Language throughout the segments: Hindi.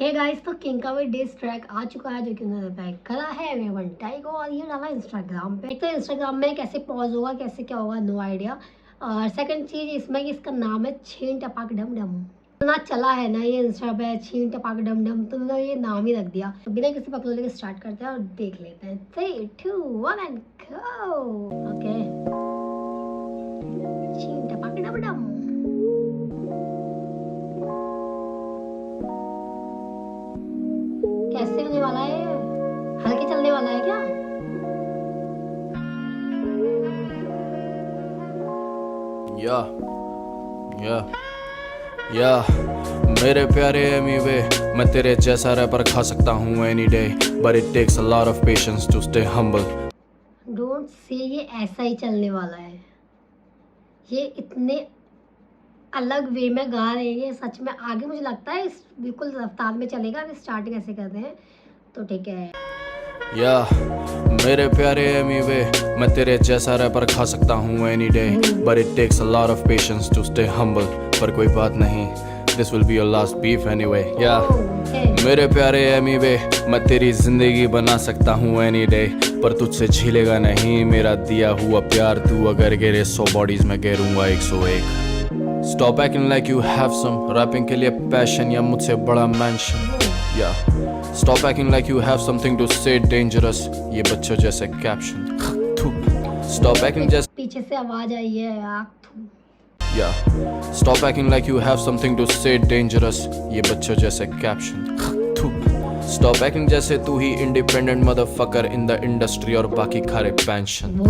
हे गाइस, तो किंग का भी डिस ट्रैक आ चुका है जो कि उन्होंने पैक करा है एवरीवन टाई को, और ये डाला इंस्टाग्राम पे। एक तो इंस्टाग्राम में कैसे पॉज होगा, कैसे क्या होगा, नो आइडिया। और सेकंड चीज इसमें कि इसका नाम है छीन टपाक डम डम। ना चला है ना ये इंस्टा पे छीन टपाक डम डम, तो उन्होंने ये नाम ही रख दिया। तो बिना किसी पकड़ के स्टार्ट करते हैं और देख लेते हैं। 3, 2, 1 एंड गो। ओके, छीन टपाक डम डम। कैसे होने वाला है? हल्के चलने वाला है क्या? या या या मेरे प्यारे अमीवे, मैं तेरे जैसा रैपर खा सकता हूँ any day, but it takes a lot of patience to stay humble. Don't say ये ऐसा ही चलने वाला है। ये इतने अलग वे में गा रहे हैं, ये सच में आगे मुझे लगता है इस बिल्कुल रफ्तार में चलेगा। अभी स्टार्टिंग ऐसे करते हैं तो ठीक है। या मेरे प्यारे अमीवे, मैं तेरे जैसा रैपर खा सकता हूँ any day, but it takes a lot of patience to stay humble. पर कोई बात नहीं, this will be your last beef anyway. या मेरे प्यारे अमीवे, मैं तेरी जिंदगी बना सकता हूँ एनी डे, पर तुझसे झीलेगा नहीं मेरा दिया हुआ प्यार। तू अगर गिरे 100 बॉडीज में गिरूंगा 101। Stop acting like you have some rapping के लिए पैशन या मुझसे बड़ा मैंशन। या Stop acting like you have something to say dangerous, ये बच्चों जैसे कैप्शन। Stop acting जैसे पीछे से आवाज आई है आँख। या Stop acting like you have something to say dangerous, ये बच्चों जैसे कैप्शन। Stop acting जैसे तू ही independent motherfucker in the industry और बाकी खारे पेंशन।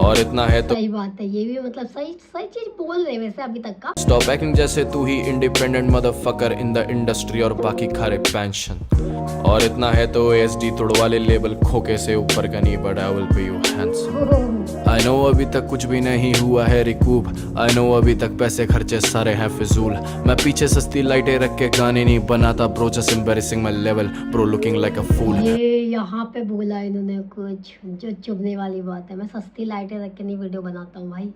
और इतना है तो सही बात है, ये भी मतलब सही सही चीज बोल रहे वैसे अभी तक का। Stop acting जैसे तू ही independent motherfucker in the industry और बाकी खारे पेंशन। और इतना है तो ASD तोड़वा ले लेबल खोके से ऊपर का नहीं, but I will pay you handsome. I know अभी तक कुछ भी नहीं हुआ है रिकूप, आई नो अभी तक पैसे खर्चे सारे हैं फिजूल। मैं पीछे सस्ती लाइटें रख के गाने नहीं बनाता bro, just embarrassing my level bro, looking like a fool. ये यहाँ पे बोला इन्होंने कुछ जो चुभने वाली बात है। मैं सस्ती लाइटें रख के नहीं वीडियो बनाता हूँ भाई।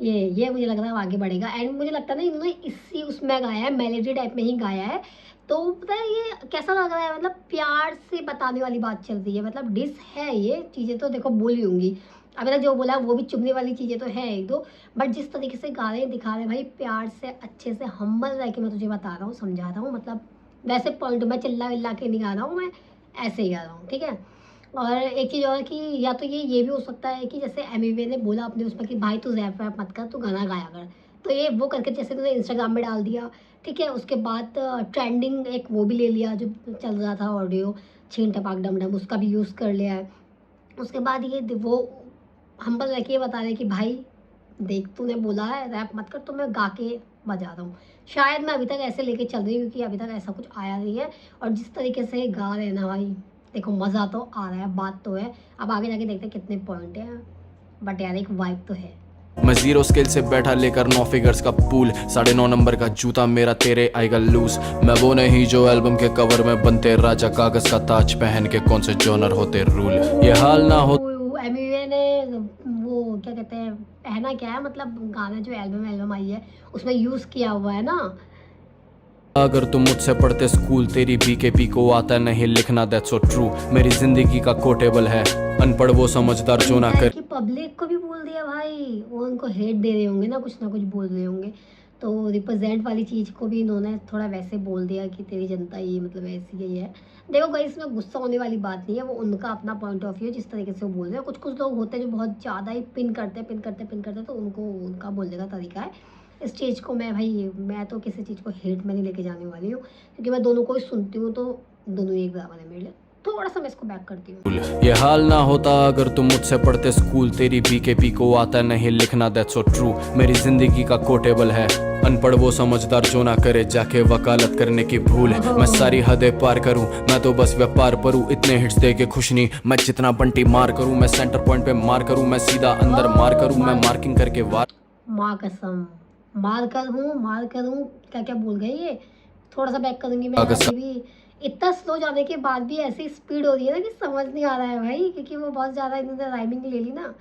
ये मुझे लग रहा है आगे बढ़ेगा। एंड मुझे लगता है ना इन्होंने इसी उसमें गाया है, मेलोडी टाइप में ही गाया है। तो पता है ये कैसा लग रहा है, मतलब प्यार से बताने वाली बात चल रही है। मतलब डिस है, ये चीज़ें तो देखो बोली होंगी अभी तक जो बोला वो भी चुभने वाली चीज़ें तो है एक दो, बट जिस तरीके से गा रहे हैं दिखा रहे हैं भाई प्यार से अच्छे से हम्बल रह के मैं तुझे बता रहा हूँ, समझा रहा हूँ। मतलब वैसे पॉइंट में चिल्ला विल्ला के नहीं गा रहा हूँ, मैं ऐसे ही गा रहा हूँ, ठीक है। और एक चीज़ और कि या तो ये भी हो सकता है कि जैसे एमिवे ने बोला अपने उसमें कि भाई तू रैप वैप मत कर, तू गाना गाया कर, तो ये वो करके जैसे तुमने इंस्टाग्राम में डाल दिया, ठीक है। उसके बाद ट्रेंडिंग एक वो भी ले लिया जो चल रहा था ऑडियो छीन टपाक डम डम, उसका भी यूज़ कर लिया है। उसके बाद ये वो हम्बल रह के बता रहे कि भाई देख तूने बोला है रैप मत कर, तो मैं गा के बजा रहा हूँ। शायद मैं अभी तक ऐसे लेके चल रही हूँ क्योंकि अभी तक ऐसा कुछ आया नहीं है। और जिस तरीके से गा रहे हैं ना भाई, देखो मज़ा तो आ रहा है, बात तो है। अब आगे जाके देखते हैं कितने पॉइंट हैं, बट यार एक वाइब तो है। मैं 0 स्केल से बैठा लेकर 9 फिगर्स का पूल, 9.5 नंबर का जूता मेरा तेरे आएगा लूज। मैं वो नहीं जो एल्बम के कवर में बनते राजा, कागज का ताज पहन के कौन से जॉनर होते रूल। ये हाल ना हो एमिवे ने वो क्या कहते हैं पहना क्या है, मतलब गाना जो एल्बम आई है उसमें यूज़ किया हुआ है ना। अगर तुम मुझसे पढ़ते स्कूल, तेरी BKP को आता नहीं लिखना, दैट्स सो ट्रू। मेरी जिंदगी का कोटेबल है, अनपढ़ वो समझदार जो ना कर। कि पब्लिक को भी बोल दिया भाई, वो उनको हेट दे रहे होंगे ना कुछ बोल रहे होंगे, तो रिप्रेजेंट वाली चीज़ को भी इन्होंने थोड़ा वैसे बोल दिया कि तेरी जनता ये मतलब ऐसी ही है। देखो भाई इसमें गुस्सा होने वाली बात नहीं है, वो उनका अपना पॉइंट ऑफ व्यू है जिस तरीके से वो बोल रहे हैं। कुछ लोग होते हैं जो बहुत ज़्यादा ही पिन करते तो उनको उनका बोलने का तरीका है। इस चीज़ को मैं तो किसी चीज़ को हेट में नहीं लेके जाने वाली हूँ, क्योंकि मैं दोनों को ही सुनती हूँ, तो दोनों एक बराबर है मेरे लिए। थोड़ा सा मैं इसको बैक करती हूँ। ये हाल ना होता अगर तुम मुझसे पढ़ते स्कूल, तेरी BKP को आता नहीं लिखना, दैट्स सो ट्रू। मेरी जिंदगी का कोटेबल है, अनपढ़ वो समझदार जो ना करे जाके वकालत करने की भूल। मैं सारी हदें पार करूं, मैं तो बस व्यापार करूं, इतने हिट्स दे के खुश नहीं। मैं जितना बंटी मार करूं, मैं सेंटर पॉइंट पे मार करूं, मैं सीधा अंदर मार करूं, मैं मार्किंग करके वार। माँ कसम मार करूं क्या क्या बोल गए ये। थोड़ा सा बैक करूंगी मैं। अभी भी इतना स्लो जाने के बाद भी ऐसी स्पीड हो रही है ना कि समझ नहीं आ रहा है भाई, क्योंकि वो बहुत ज़्यादा इन्होंने राइमिंग ले ली ना।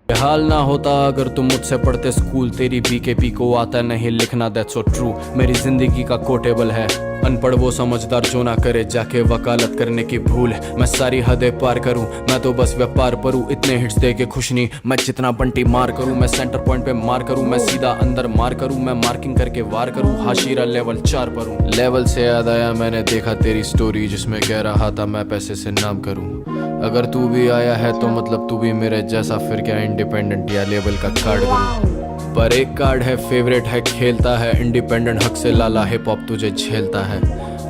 ये हाल ना होता अगर तुम मुझसे पढ़ते स्कूल, तेरी बीकेपी को आता नहीं लिखना, दैट्स सो ट्रू। मेरी जिंदगी का कोटेबल है, अनपढ़ वो समझदार जो ना करे जाके वकालत करने की भूल। मैं सारी हदें पार करूं, मैं तो बस व्यापार करूं, इतने हिट्स दे के खुश नहीं। मैं जितना बंटी मार करूं, मैं सेंटर पॉइंट पे मार करूं, मैं सीधा अंदर मार करूं, मैं मार्किंग करके वार करूं, हाशिरा लेवल 4 पर हूं। लेवल से याद आया मैंने देखा तेरी स्टोरी जिसमें कह रहा था मैं पैसे से नाम करूं। अगर तू भी आया है तो मतलब तू भी मेरे जैसा, फिर क्या इंडिपेंडेंट या लेवल का कार्ड करूं। पर एक कार्ड है फेवरेट है, खेलता है इंडिपेंडेंट हक से, लाला हिप हॉप तुझे झेलता है।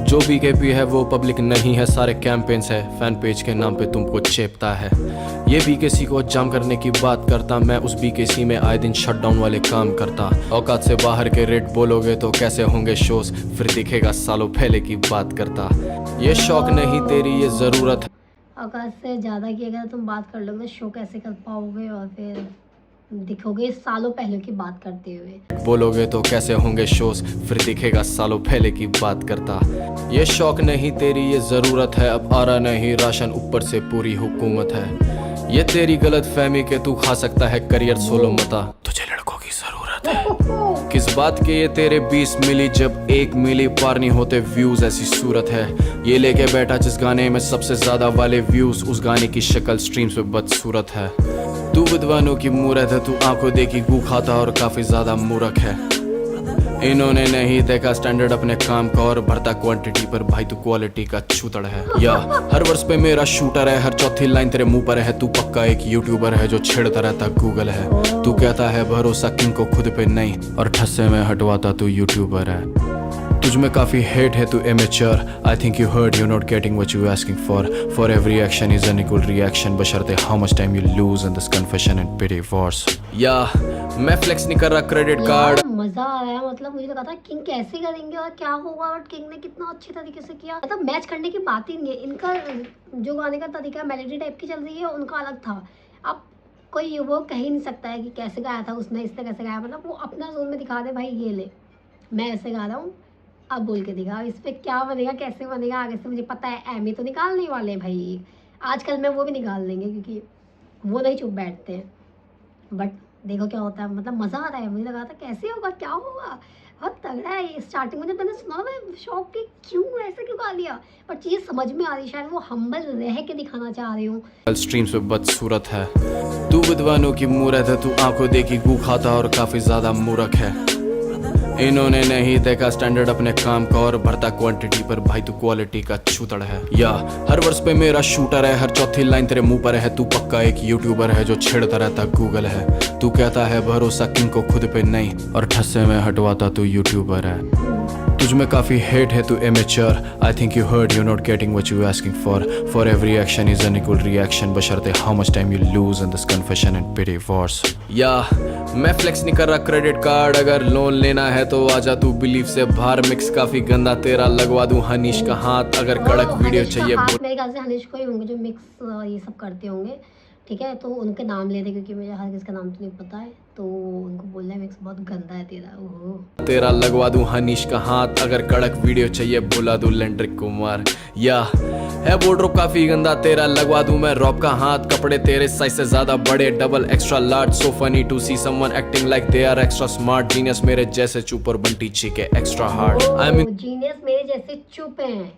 जो बीकेपी है वो पब्लिक नहीं है, सारे कैंपेन्स है, फैन पेज के नाम पे तुमको चेपता है। ये बीकेसी को जाम करने की बात करता, मैं उस बीकेसी में आए दिन शटडाउन वाले काम करता। औकात से बाहर के रेट बोलोगे तो कैसे होंगे शोज, फिर दिखेगा सालों पहले की बात करता। ये शौक नहीं तेरी ये जरूरत है। औकात से ज़्यादा की अगर तुम बात कर लोगे शो कैसे कर पाओगे और फिर दिखोगे सालों पहले की बात करते हुए। बोलोगे तो कैसे होंगे शोज, फिर दिखेगा सालों पहले की बात करता। ये शौक नहीं तेरी ये जरूरत है, अब आ रहा नहीं राशन ऊपर से पूरी हुकूमत है। ये तेरी गलत फहमी के तू खा सकता है करियर सोलो मता, तुझे लड़कों की जरूरत है। किस बात के ये तेरे 20 मिली जब 1 मिली पार नहीं होते व्यूज, ऐसी सूरत है। ये लेके बैठा जिस गाने में सबसे ज्यादा वाले व्यूज, उस गाने की शक्ल स्ट्रीम्स पे बदसूरत है। तू विद्वानों की मूरत है, तू आंखों देखी गू खाता और काफी ज्यादा मूर्ख है। इन्होंने नहीं देखा स्टैंडर्ड अपने काम का और भरता क्वांटिटी पर, भाई तू क्वालिटी का छूतड़ है। या हर वर्ष पे मेरा शूटर है, हर चौथी लाइन तेरे मुंह पर है, तू पक्का एक यूट्यूबर है जो छेड़ता रहता गूगल है। तू कहता है भरोसा किंग को खुद पे नहीं, और ठस्से में हटवाता तू यूट्यूबर है। तुझ में काफी हेट है, तू amateur, I think you heard you not getting what you asking for every action is an equal reaction, बशर्ते how much time you lose in this confession and pity wars. या मैं फ्लेक्स नहीं कर रहा क्रेडिट कार्ड। मजा आ रहा है, मतलब मुझे लगा था किंग कैसे करेंगे और क्या होगा, बट किंग ने कितना अच्छे तरीके से किया। मतलब मैच करने की बात ही नहीं है, इनका जो गाने का तरीका मेलोडी टाइप की चल रही है उनका अलग था। अब कोई वो कह ही नहीं सकता है कि कैसे गाया था उसने, इससे कैसे गाया, मतलब वो अपना जोन में दिखा दे, भाई ये ले मैं ऐसे गा रहा हूँ अब बोल के दिखा। इस पर क्या बनेगा कैसे बनेगा आगे से मुझे पता है, एमी तो निकालने वाले हैं भाई, आजकल में वो भी निकाल देंगे क्योंकि वो नहीं चुप बैठते हैं। बट देखो क्या होता है, मतलब मज़ा आ रहा है। मुझे लगा था कैसे होगा क्या होगा, बहुत तगड़ा है ये। स्टार्टिंग में जब मैंने सुना मैं शौक की क्यों ऐसे क्यों गा लिया, पर चीज़ समझ में आ रही, शायद वो हम्बल रह के दिखाना चाह रही हूँ। स्ट्रीम्स पे बदसूरत है, तू विद्वानों की मूरत है, तू आंखों देखी गू खाता और काफी ज्यादा मूर्ख है। इन्होंने नहीं देखा स्टैंडर्ड अपने काम का और भरता क्वांटिटी पर, भाई तू क्वालिटी का छूतड़ है। या हर वर्ष पे मेरा शूटर है, हर चौथी लाइन तेरे मुंह पर है, तू पक्का एक यूट्यूबर है जो छेड़ता रहता गूगल है। तू कहता है भरोसा किंग को खुद पे नहीं, और ठस्से में हटवाता तू यूट्यूबर है। तुझ में काफी हेट है, तू amateur, I think you heard you not getting what you asking for every action is an equal reaction, बशर्ते how much time you lose in this confession and pity wars. या मैं फ्लेक्स नहीं कर रहा क्रेडिट कार्ड, अगर लोन लेना है तो आजा तू बिलीव से बाहर, मिक्स काफी गंदा तेरा लगवा दूं हनीश का हाथ, अगर कड़क वीडियो चाहिए। मेरे ख्याल से हनीश को ही होंगे जो मिक्स ये सब करते होंगे, ठीक है, तो उनके नाम ले दे क्योंकि मुझे हर किसका नाम तो नहीं पता है, तो उनको बोलना है मिक्स बहुत गंदा है तेरा। ओहो तेरा लगवा दूं हनीश का हाथ, अगर कड़क वीडियो चाहिए बुला दूं लेंड्रिक कुमार। या है वोड्रोप काफी गंदा तेरा लगवा दूं मैं रॉब का हाथ, कपड़े तेरे साइज से ज्यादा बड़े, double extra large, so funny to see someone acting like they are extra smart, genius मेरे जैसे चुप और Bunty cheeky extra hard. I mean genius मेरे जैसे चुप हैं,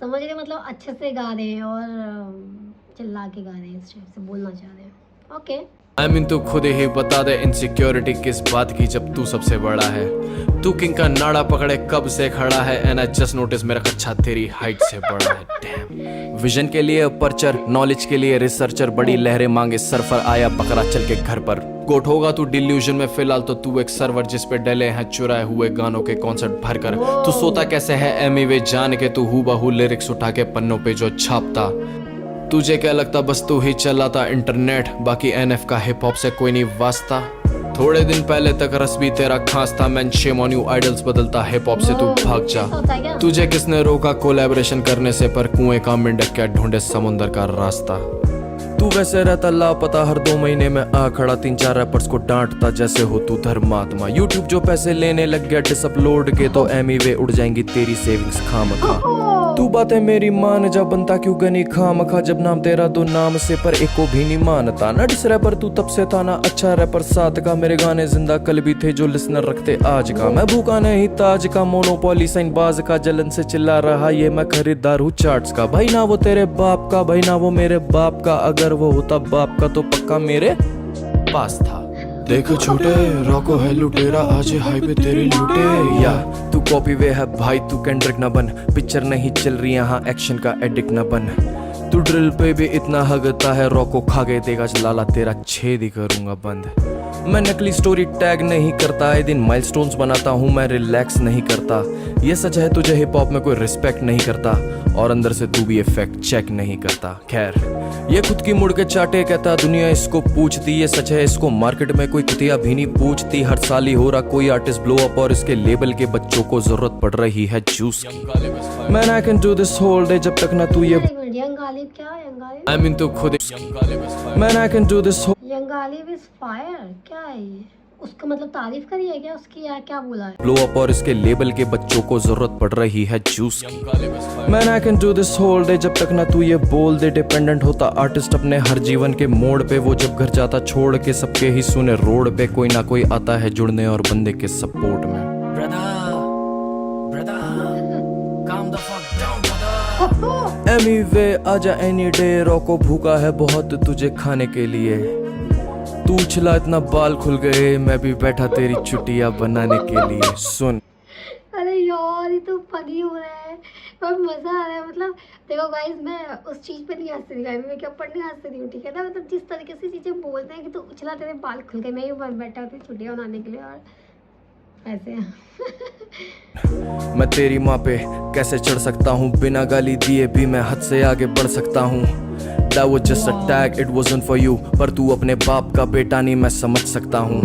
समझ रहे, मतलब अच्छे से गा रहे हैं और चिल्ला के गा रहे हैं, इस टाइप से बोलना चाह रहे हैं। ओके आई मीन तू खुद ही बता दे इनसिक्योरिटी किस बात की जब तू सबसे बड़ा है। तू किंग का नाड़ा पकड़े कब से खड़ा है, एंड आई जस्ट नोटिस मेरा कच्चा तेरी हाइट से बड़ा है। डैम विजन के लिए पर्चर, नॉलेज के लिए रिसर्चर, बड़ी लहरें मांगे सरफर, आया बकरा चल के घर पर। गोट होगा तू डिल्यूजन में, फिलहाल तो तू एक सर्वर जिस पे डले हैं चुराए हुए गानों के कॉन्सर्ट भरकर। तू सोता कैसे है एमी वे जान के, तू हूबहू लिरिक्स उठा के पन्नों पे जो छापता। तुझे क्या लगता बस तू ही चलाता इंटरनेट, बाकी एनएफ का हिप हॉप से कोई नहीं वास्ता। थोड़े दिन पहले तक रस भी तेरा खास था, man shame on you, idols बदलता हिप हॉप से तू भाग जा। तुझे किसने रोका कोलैबोरेशन करने से, पर कुएं का मेंढक क्या ढूंढे समुंदर का रास्ता। तू वैसे रहता लापता, हर 2 महीने में आ खड़ा 3-4 रैपर्स को डांटता जैसे हो तू धर्मात्मा। यूट्यूब जो पैसे लेने लग गया डिसअपलोड के, तो एमी वे उड़ जाएंगी तेरी सेविंग्स खामखा। तू बातें मेरी मान जा, बनता क्यों गनी खामखा, जब नाम तेरा दो नाम से पर एक को भी नहीं मानता। ना डिस रैपर तू तब से था ना अच्छा रैपर साथ का, मेरे गाने जिंदा कल भी थे जो लिसनर रखते आज का। मैं भूखा नहीं ताज का, मोनोपोली साइन बाज का, जलन से चिल्ला रहा ये मैं खरीदार हूँ चार्ट्स का। भाई ना वो तेरे बाप का, भाई ना वो मेरे बाप का, अगर वो होता बाप का तो पक्का मेरे पास था। देख छोटे रॉको है लुटेरा, आज हाई पे तेरी लुटे। या तू कॉपी वे है भाई, तू कैंड्रिक न बन, पिक्चर नहीं चल रही यहाँ एक्शन का एडिक्ट न बन। तू ड्रिल पे भी इतना हगता है, रॉको खा गए देगा लाला तेरा छेद ही करूंगा बंद। मैं नकली स्टोरी टैग नहीं करता, आए दिन माइलस्टोन्स बनाता हूँ, मैं रिलैक्स नहीं करता। ये सच है तुझे हिप हॉप में कोई रिस्पेक्ट नहीं करता, और अंदर से तू भी ये फैक्ट चेक नहीं करता। खैर ये खुद की मुड़ के चाटे कहता, दुनिया इसको पूछती, ये सच है इसको मार्केट में कोई कुतिया भी नहीं पूछती। हर साल ही हो रहा कोई आर्टिस्ट ब्लो अप, और इसके लेबल के बच्चों को जरूरत पड़ रही है जूस की। Man I can do this whole day, जब तक ना तू ये यंग गालिब क्या है? यंग गालिब आई मीन तू खुद man I can do this young Ghalib is fire, क्या है ये? उसका मतलब तारीफ करी है क्या उसकी, या क्या बोला है? ब्लो अप, और इसके लेबल के बच्चों को जरूरत पड़ रही है जूस की। Man I can do this whole day, जब तक ना तू ये बोल दे। डिपेंडेंट होता आर्टिस्ट अपने हर जीवन के मोड़ पे, वो जब घर जाता छोड़ के सबके ही सुने रोड पे, कोई ना कोई आता है जुड़ने और बंदे के सपोर्ट में। एमी वे आजा एनी डे, रॉको भूखा है बहुत तुझे खाने के लिए। तू उछला इतना बाल खुल गए, मैं भी बैठा तेरी चुटिया बनाने के लिए। सुन अरे यार ये तो फनी हो रहा है और मजा आ रहा है। मतलब देखो गाइस, मैं उस चीज पे नहीं हंस रही, मैं क्या पढ़ने हंस रही हूँ, ठीक है ना। मतलब जिस तरीके से चीजें बोलते हैं कि तू उछला तेरे बाल खुल गए, मैं ही बैठा होती छुट्टियां बनाने के लिए, और ऐसे मैं तेरी माँ पे कैसे चढ़ सकता हूँ, बिना गाली दिए भी मैं हद से आगे बढ़ सकता हूँ। That was just a tag, it wasn't for you, पर तू अपने बाप का बेटा नहीं, मैं समझ सकता हूँ।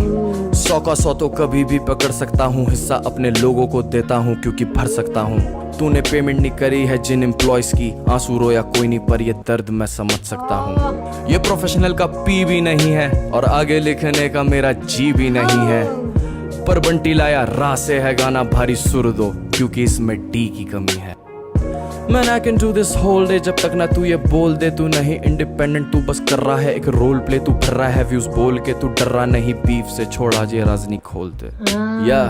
100 का 100 तो कभी भी पकड़ सकता हूँ, हिस्सा अपने लोगों को देता हूँ क्योंकि भर सकता हूँ। तूने पेमेंट नहीं करी है जिन एम्प्लॉयज की, आंसू रोया कोई नहीं पर ये दर्द मैं समझ सकता हूँ। ये प्रोफेशनल का पी भी नहीं है, और आगे लिखने का मेरा जी भी नहीं है, पर बंटी लाया राह से है गाना भारी सुर दो, क्योंकि इसमें डी की कमी है। Man I can do this whole day, जब तक ना तू ये बोल दे। तू नहीं इंडिपेंडेंट, तू बस कर रहा है एक रोल प्ले, तू भर रहा है व्यूज बोल के, तू डर रहा नहीं बीफ से, छोड़ आज ये राजनी खोल दे। या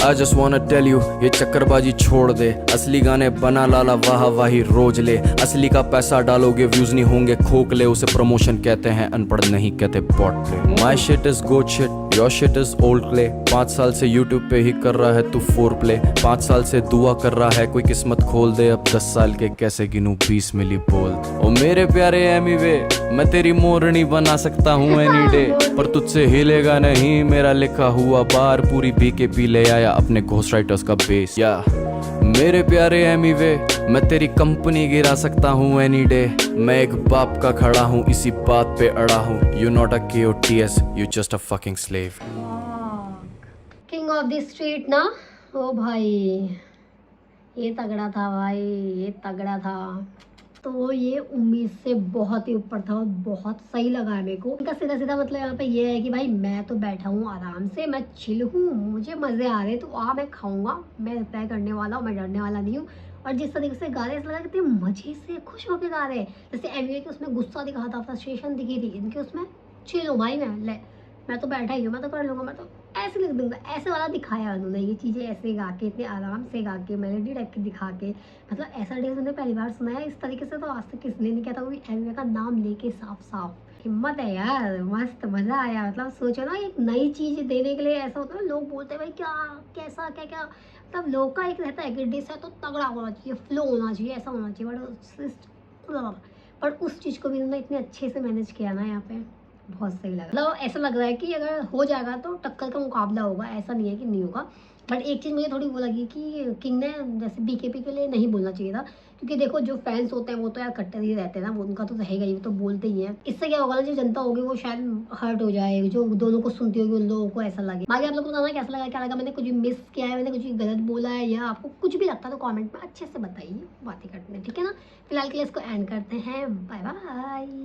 I just wanna tell you, ये चक्करबाजी छोड़ दे, असली गाने बना लाला वाह वाही रोज ले। असली का पैसा डालोगे व्यूज नहीं होंगे खोखले, उसे प्रमोशन कहते हैं, अनपढ़ नहीं कहते बॉट प्ले। My shit is good shit, your shit is old play. 5 साल से यूट्यूब पे ही कर रहा है तू 4 प्ले, 5 साल से दुआ कर रहा है कोई किस्मत खोल दे। अब 10 साल के कैसे गिनूं 20 मिली बोल। ओ मेरे प्यारे एमी वे, मैं तेरी मोरनी बना सकता हूँ एनी डे, पर तुझसे हिलेगा नहीं मेरा लिखा हुआ बार। पूरी BKP ले आया अपने घोस्ट राइटर्स का बेस। या मेरे प्यारे एमी वे, मैं तेरी कंपनी गिरा सकता हूँ एनी डे। मैं एक बाप का खड़ा हूँ, इसी बात पे अड़ा हूँ। You not a KOTS, you just a fucking slave. King of the street ना, ओ भाई ये तगड़ा था भाई, ये तगड़ा था। तो ये उम्मीद से बहुत ही ऊपर था और बहुत सही लगा है मेरे को। इनका सीधा सीधा मतलब यहाँ पे ये है कि भाई मैं तो बैठा हूँ आराम से, मैं चिल हूँ, मुझे मज़े आ रहे, तो मैं खाऊंगा, मैं रिप्लाई करने वाला हूँ, मैं डरने वाला नहीं हूँ। और जिस तरीके से गा रहे ऐसा लगा कितने मजे से खुश होकर गा रहे हैं। जैसे एमवी के उसमें गुस्सा दिखा था, फ्रस्ट्रेशन दिखी थी, इनके उसमें चिल हूँ भाई, मैं तो बैठा ही हूँ, मैं तो कर लूँगा, मैं तो ऐसे लिख दूंगा, ऐसे वाला दिखाया उन्होंने। ये चीज़ें ऐसे गा के, इतने आराम से गा के, मेलोडी रख के दिखा के, मतलब ऐसा डेज मैंने पहली बार सुना है इस तरीके से। तो आज तक किसने नहीं किया था, वो भी एमवी का नाम लेके साफ साफ। हिम्मत है यार, मस्त मज़ा आया। मतलब सोचो ना, एक नई चीज़ देने के लिए ऐसा होता है, लोग बोलते हैं भाई क्या कैसा क्या क्या, मतलब लोग का एक रहता है कि डिश है तो तगड़ा होना चाहिए, फ्लो होना चाहिए, ऐसा होना चाहिए, बट उस चीज़ को भी उन्होंने इतने अच्छे से मैनेज किया ना यहाँ पे, बहुत सही लगा। मतलब ऐसा लग रहा है कि अगर हो जाएगा तो टक्कर का मुकाबला होगा, ऐसा नहीं है कि नहीं होगा। बट एक चीज़ मुझे थोड़ी वो लगी कि किंग ने जैसे BKP के लिए नहीं बोलना चाहिए था, क्योंकि देखो जो फैंस होते हैं वो तो यार कट्टर ही रहते हैं ना, वो उनका तो रहेगा ही, वो तो बोलते ही हैं। इससे क्या होगा ना, जो जनता होगी वो शायद हर्ट हो जाए, जो दोनों को सुनती होगी उन लोगों को ऐसा लगे। बाकी आप लोग को बताना कैसा लगा, क्या लगा, मैंने कुछ भी मिस किया है, मैंने कुछ भी गलत बोला है, या आपको कुछ भी लगता है तो कॉमेंट में अच्छे से बताइए, बातें करते हैं, ठीक है ना। फिलहाल के लिए इसको एंड करते हैं, बाय बाय।